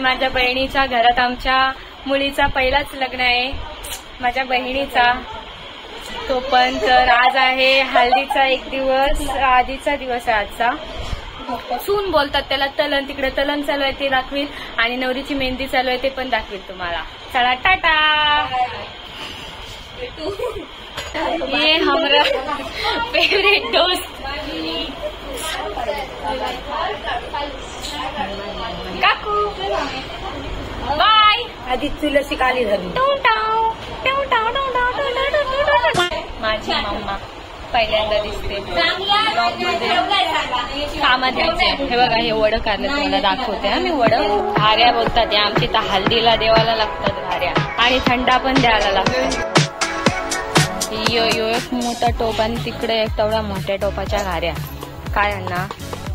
माझ्या बहिणीच्या घरात आमच्या मुलीचा पहिलाच लग्न आहे, माझ्या बहिणीचा. तो पण तर आज आहे हल्दीचा एक दिवस आधीचा दिवस आहे आजचा. सून बोलतात त्याला. तलन, तिकडे तलन चालू आहे ते दाखवील आणि नवरीची मेहंदी चालू आहे ते पण दाखवील तुम्हाला. चला टाटा. ये हमारा फेवरेट दोस्त काकू. बाय. आधी तुला शिकाली झाली. माझी मम्मा पहिल्यांदा दिसते कामात यायचे. हे बघा हे वडं काढलं तुम्हाला दाखवते. मी वडं घाऱ्या बोलतात या आमची तर हल्दीला देवाला लागतात घाऱ्या आणि थंडा पण द्यायला लागतात. यो एक मोठा टोप आणि तिकडे एक तेवढ्या मोठ्या टोपाच्या घाऱ्या. काय यांना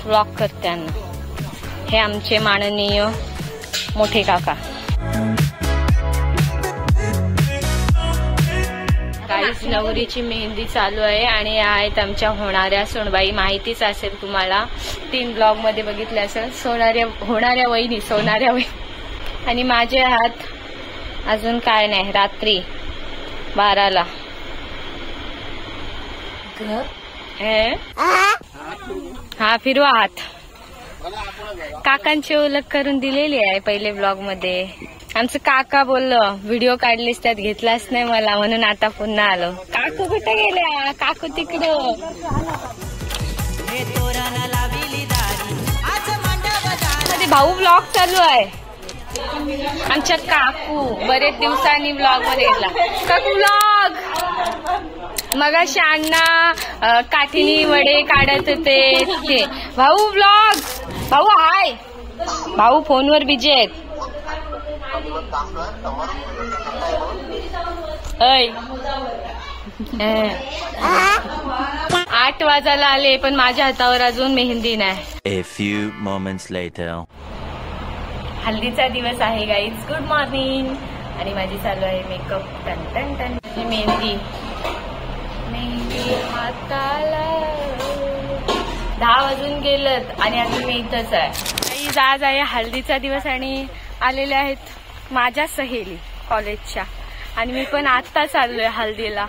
व्लॉग करते यांना. हे आमचे माननीय मोठे काका. काहीच नवरीची मेहंदी चालू आहे आणि आहेत आमच्या होणाऱ्या सोनबाई. माहितीच असेल तुम्हाला, 3 ब्लॉग मध्ये बघितले असेल. होणाऱ्या वहिनी, सोनाऱ्या वहिनी. आणि माझे हात अजून काय नाही. रात्री 12ला हा फिरवा हात. काकांची ओळख करून दिलेली आहे पहिले ब्लॉग मध्ये. आमचं काका बोललं व्हिडिओ काढलीस त्यात घेतलाच नाही मला, म्हणून आता पुन्हा आलो. काकू कुठे गेल्या? काकू तिकडं. भाऊ ब्लॉग चालू आहे. आमच्या काकू बरेच दिवसांनी ब्लॉग मध्ये गेला. काकू ब्लॉग. मगाशी अण्णा काठीनी वडे काढत होते ते. भाऊ ब्लॉग. भाऊ हाय. भाऊ फोनवर बिझी आहेत. 8 वाजायला आले पण माझ्या हातावर अजून मेहंदी नाही. A few moments later. हल्दीचा दिवस आहे गाईज. Good morning. आणि माझी चालू आहे मेकअप. टन टन टन. मेहंदी हाताला. 10 वाजून गेलत आणि आता मी इथंच आहे. आज आहे हल्दीचा दिवस आणि आलेले आहेत माझ्या सहेली कॉलेजच्या. आणि मी पण आता चाललोय हल्दीला.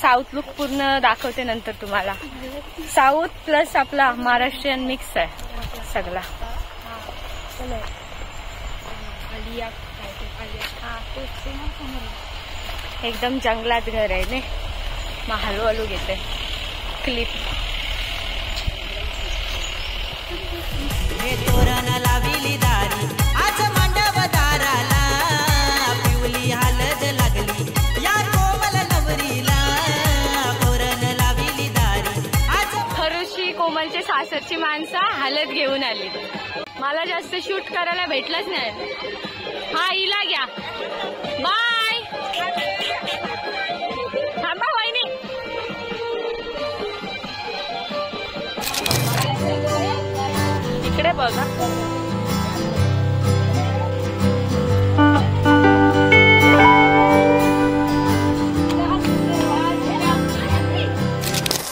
साऊथ लुक पूर्ण दाखवते नंतर तुम्हाला. साऊथ प्लस आपला महाराष्ट्रीयन मिक्स आहे सगळा. एकदम जंगलात घर आहे ने. मग हळूहळू घेते क्लिप. तोरण लाविली दारी आज मांडव दाराला. पिवली हलद लागली या कोमल नवरीला. तोरण लाविली दारी आज. खरुशी कोमलचे सासरची माणसं हलद घेऊन आली. मला जास्त शूट करायला भेटलंच नाही. हा हिला घ्या. बाय. थांबा वहिनी. इकडे बघा.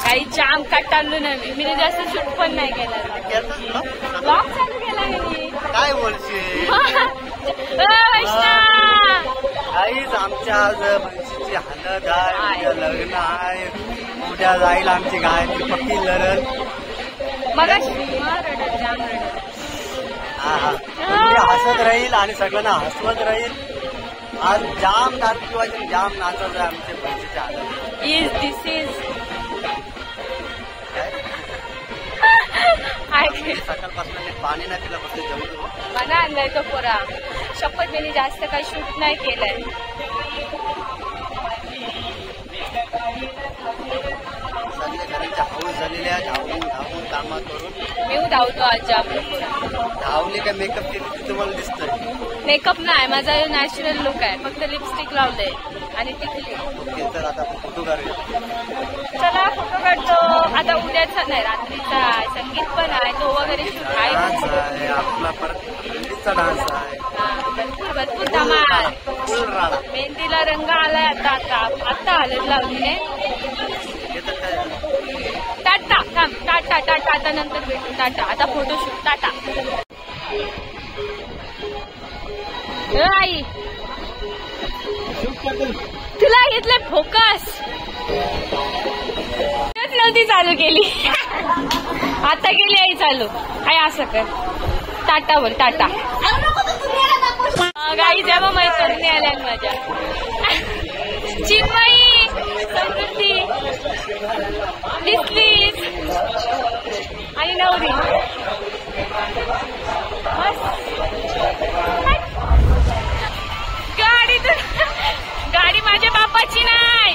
काही जाम काढलो नाही मी जास्त शूट पण नाही केला. ब्लॉग चालू केला मी. काय बोलशील? काहीच आमच्या आज म्हशीची हालत आहे. उद्या लग्न आहे. उद्या जाईल आमची गायची पक्की लढल. मग हसत राहील आणि सगळ्यांना हसवत राहील. आज जाम नाच किंवा जाम नाचत आहे आमच्या म्हशीची हालत. दिस इज सकाळपासून पाणी नाही तिला फक्त जेवतो. मला आणलाय तो पोरा. शपथ त्यांनी जास्त काही शूट नाही केलंय. संध्याकाळीच्या हाऊस झालेल्या धावून धावून कामात करून मी धावतो आज जाम. धावले काय मेकअप केली तुम्हाला दिसतंय? मेकअप नाही माझा नॅचरल लुक आहे. फक्त लिपस्टिक लावलंय आणि टिकली. तर आता फोटो काढूया. चला फोटो काढतो. आता उद्याचा नाही रात्रीचा आहे. संगीत पण आहे. तो वगैरे शूट आहे. आपला परत डान्स आहे. भरपूर धमाल. मेहंदीला रंग आलाय आता हलत लावली. टाटा टाटा टाटा. आता नंतर भेटू. टाटा. आता फोटोशूट. टाटा. आई तुला घेतलं फोकस नव्हती चालू केली आता केली आई चालू. आई असं कर टाटा बोल टाटा. गाई जेव्हा मैत्रिणी आल्या माझ्या चिन्मयी समृद्धी प्लीज आणि नवरी गाडी माझ्या बापाची नाही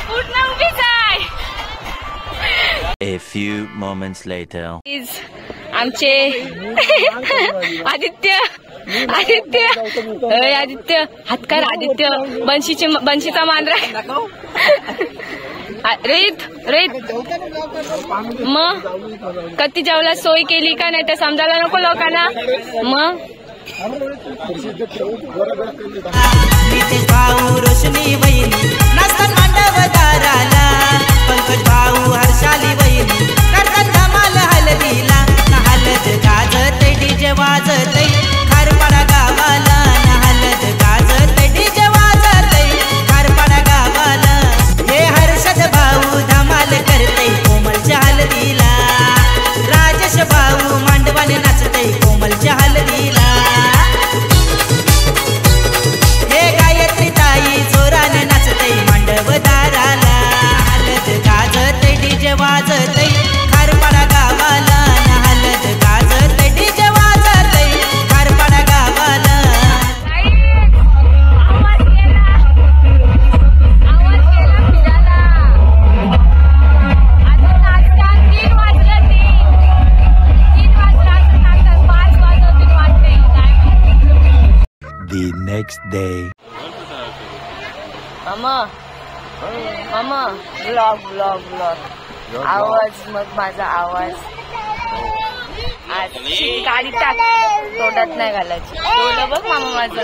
पूर्ण उभीच आहे. A few moments later. आमचे आदित्य हातकार आदित्य बंशीचा मांजरा रेत मग कधी जेवला सोय केली का नाही ते समजायला नको लोकांना. मग नितेश भाऊ रोशनी वहिनी नसतात मांडवदाराला पंकज भाऊ हर्षाली वहिनी करतात धमाल हलदीला ना हलद गाजत डीजे वाजत खारपाडा गावाला ना हलद गाजत डीजे वाजत खारपाडा गावाला हे हर्षद भाऊ धमाल करतय कोमलच्या हलदीला राजेश भाऊ मांडवाने नाचतय कोमलच्या हलदीला जोराने नाचतय मांडवदाराला हलद गाजत डीजे वाजत खारपाडा गावाला ना हलद गाजत डीजे वाजत खारपाडा गावाला. The next day. मामा ब्लॉग आवाज मग माझा आवाज आज गाडी टाक तोंडात नाही घालायची. बोल बघ मामा माझं.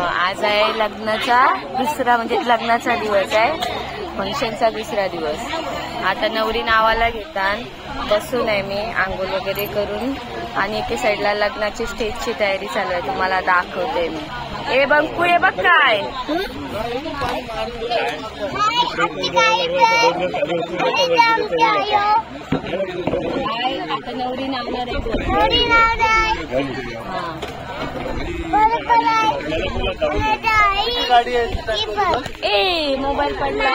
आज आहे लग्नाचा दुसरा म्हणजे लग्नाचा दिवस आहे फंक्शनचा दुसरा दिवस. आता नवरी नावाला घेतात बसून आहे मी आंघोळ वगैरे करून आणि एके साईडला लग्नाची स्टेजची तयारी चालू आहे. तुम्हाला दाखवते मी. ए बंकू ये बघ काय आता नवरी नावणार ए मोबाईल पडला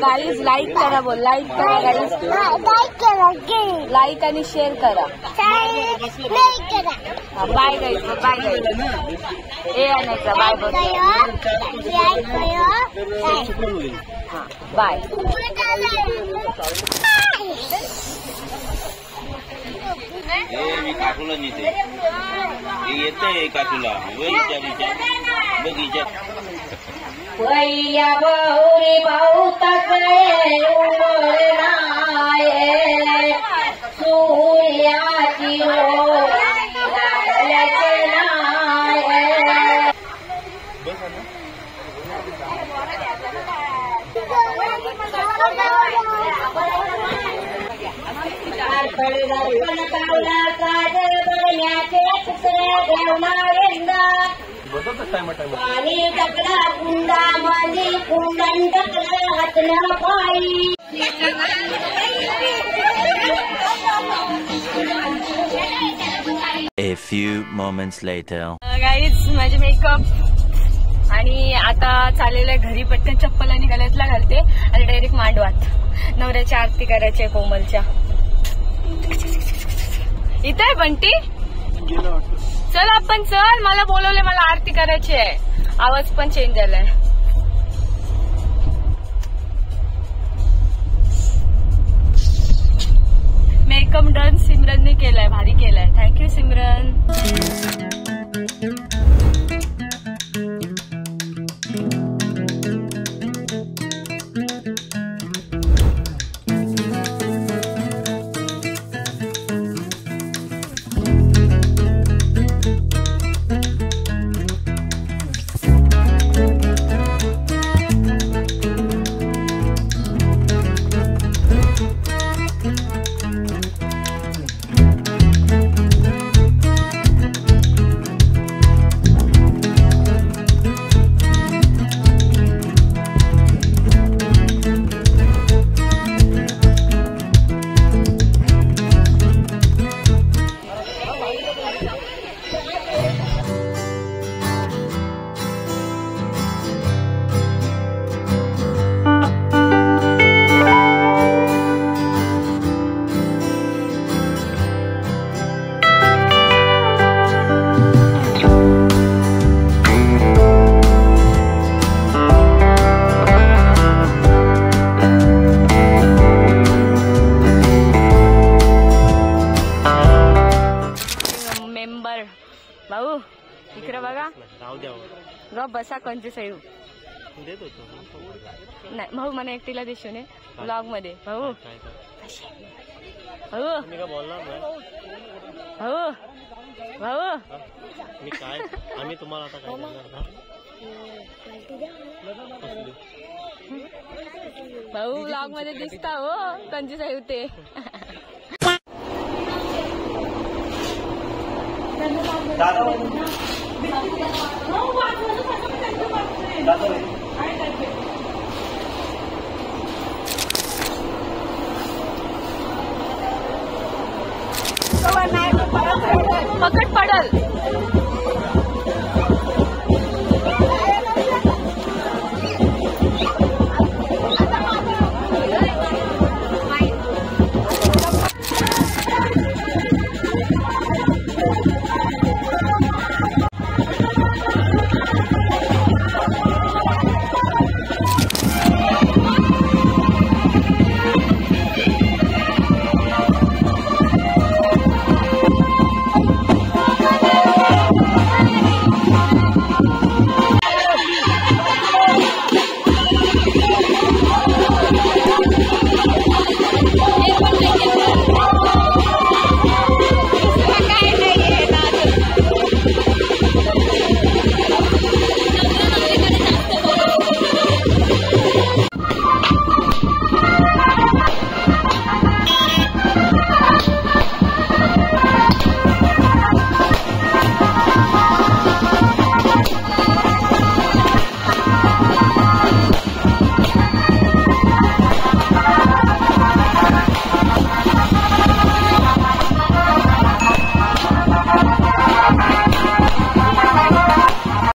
गाईज लाईक करा बोल. लाईक करा गाईज लाईक आणि शेअर करा. बाय गाईज बाय गाईज ए आणायचा बाय बोल. बाय मी काकूला नेते येते काकूला बगीचा वैया बहुरी बहुतक सूर्याची पाणी टकला कुंडा माझी कुंडन टकला हातला पायी. A few moments later. Guys माझे मेकअप आणि आता चाललेलं आहे घरी. पटकन चप्पल आणि गळ्यातला घालते आणि डायरेक्ट मांडवात नवऱ्याची आरती करायची आहे कोमलच्या. इथं आहे बंटी चल आपण चल. मला बोलवले मला आरती करायची आहे. आवाज पण चेंज झालाय. मेकअप डन सिमरनने केलाय. भारी केलाय. थँक्यू सिमरन. भाऊ इकडे बघा ग बसा कोणते सैव नाही भाऊ मला एकटीला दिसू नये ब्लॉग मध्ये भाऊ भाऊ भाऊ भाऊ मी काय आम्ही तुम्हाला आता काय भाऊ ब्लॉग मध्ये दिसता हो कोणते सैव ते पकड पडल